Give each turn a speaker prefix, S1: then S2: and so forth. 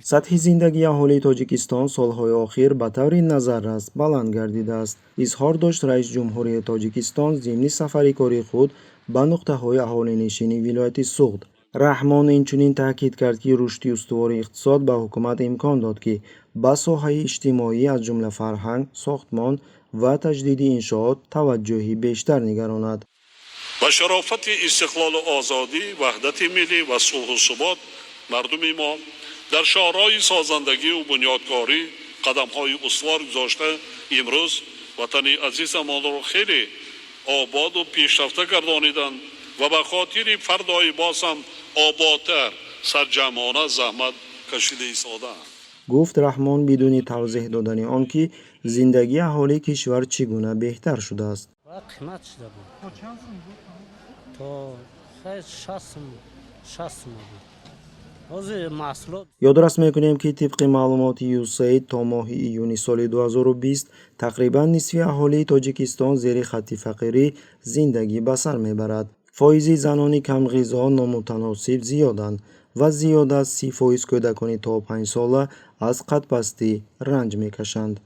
S1: سطح زندگی اهالی تاجیکستان سالهای اخیر به طور نظررس بلند گردیده است. اظهار داشت رئیس جمهوری تاجیکستان ضمن سفری کاری خود به نقطه‌های اهالینشینی ولایت سوغد. رحمان اینچنین تاکید کرد که رشد استوار اقتصاد به حکومت امکان داد که به ساحه اجتماعی از جمله فرهنگ، ساختمان و تجدید انشاءات توجهی بیشتر نگراند.
S2: با شرافت استقلال و آزادی، وحدت ملی و صلح و ثبات مردم ما در شاهراه سازندگی و بنیادکاری قدم‌های استوار گذاشته امروز وطن عزیزمان را خیلی آباد و پیشرفته گردانیدند و به خاطر فردای باز هم آبادتر سرجمانه زحمت کشیده ایستادند.
S1: گفت رحمان بدون توضیح دادن آن که زندگی اهالی کشور چگونه بهتر شده است.
S3: قیمت شده بود تا خیلی 60 بود.
S1: یادداشت میکنیم که طبق معلومات یوسید تا ماه ایون سال 2020 تقریبا نصف اهالی تاجیکستان زیر خط فقری زندگی به سر میبرد. فایز زنان کم غذا نامتناسب زیادند و زیاد از 30% کودکان تا 5 ساله از قدپستی رنج میکشند.